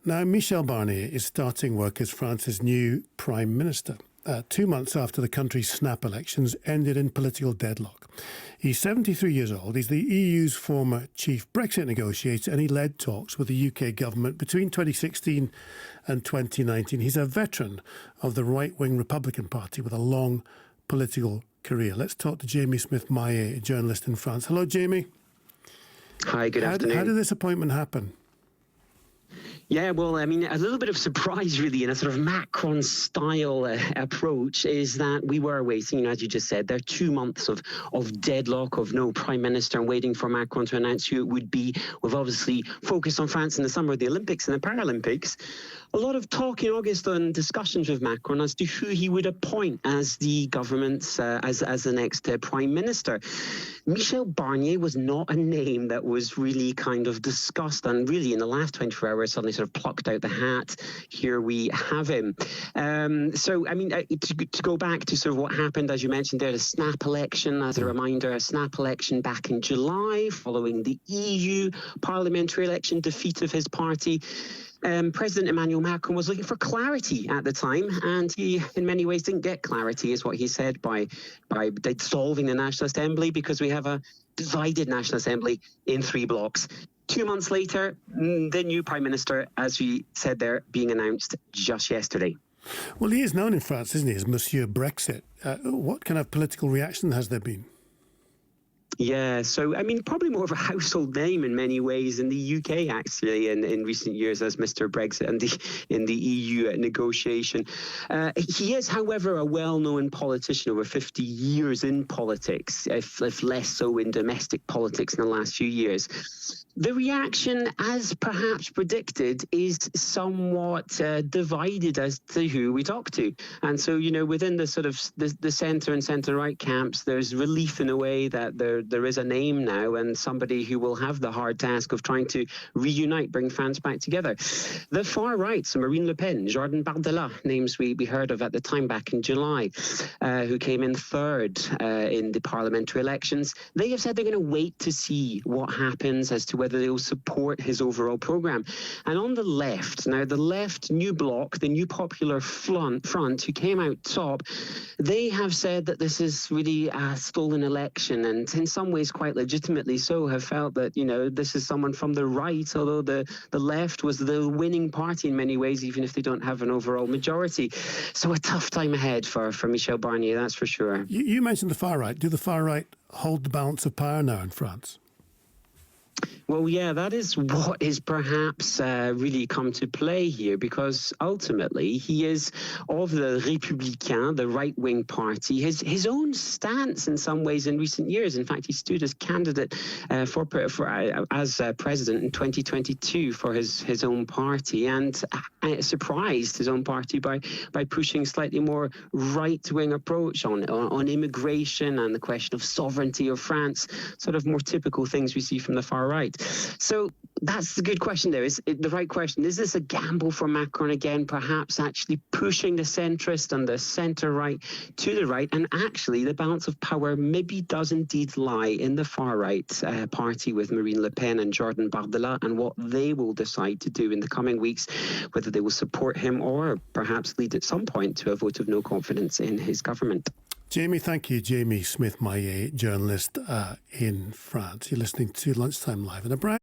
Now, Michel Barnier is starting work as France's new Prime Minister, 2 months after the country's snap elections ended in political deadlock. He's 73 years old. He's the EU's former chief Brexit negotiator, and he led talks with the UK government between 2016 and 2019. He's a veteran of the right-wing Republican Party with a long political career. Let's talk to Jamie Smith-Maillet, a journalist in France. Hello, Jamie. Hi, good afternoon. How did this appointment happen? Yeah, well, I mean, a little bit of surprise, really, in a sort of Macron-style approach is that we were waiting, as you just said, there are 2 months of deadlock, of no prime minister, and waiting for Macron to announce who it would be. We've obviously focused on France in the summer of the Olympics and the Paralympics. A lot of talk in August and discussions with Macron as to who he would appoint as the government's, as the next prime minister. Michel Barnier was not a name that was really kind of discussed, and really in the last 24 hours suddenly sort of plucked out the hat. Here we have him. So, I mean, to go back to sort of what happened, as you mentioned there, the snap election, as a reminder, a snap election back in July following the EU parliamentary election defeat of his party. President Emmanuel Macron was looking for clarity at the time, and he, in many ways, didn't get clarity, is what he said, by dissolving the National Assembly, because we have a divided National Assembly in 3 blocks. 2 months later, the new Prime Minister, as we said there, being announced just yesterday. Well, he is known in France, isn't he, as Monsieur Brexit. What kind of political reaction has there been? Yeah, so, I mean, probably more of a household name in many ways in the UK, actually, in recent years as Mr. Brexit and in the EU negotiation. He is, however, a well-known politician, over 50 years in politics, if less so in domestic politics in the last few years. The reaction, as perhaps predicted, is somewhat divided as to who we talk to. And so, you know, within the sort of the centre and centre-right camps, there's relief in a way that there is a name now and somebody who will have the hard task of trying to reunite, bring France back together. The far right, so Marine Le Pen, Jordan Bardella, names we heard of at the time back in July, who came in third in the parliamentary elections, they have said they're going to wait to see what happens as to whether they will support his overall programme. And on the left, now the left new bloc, the new Popular Front, who came out top, they have said that this is really a stolen election, and in some ways quite legitimately so have felt that, you know, this is someone from the right, although the left was the winning party in many ways, even if they don't have an overall majority. So a tough time ahead for Michel Barnier, that's for sure. You mentioned the far right. Do the far right hold the balance of power now in France? Well, yeah, that is what is perhaps really come to play here, because ultimately he is of the Républicain, the right-wing party, his own stance in some ways in recent years. In fact, he stood as candidate as president in 2022 for his own party, and surprised his own party by pushing slightly more right-wing approach on immigration and the question of sovereignty of France, sort of more typical things we see from the far right. So that's the good question there. Is it the right question? Is this a gamble for Macron again, perhaps actually pushing the centrist and the centre-right to the right? And actually the balance of power maybe does indeed lie in the far-right party with Marine Le Pen and Jordan Bardella, and what they will decide to do in the coming weeks, whether they will support him or perhaps lead at some point to a vote of no confidence in his government. Jamie, thank you. Jamie Smith-Maillet, journalist in France. You're listening to Lunchtime Live. And a brand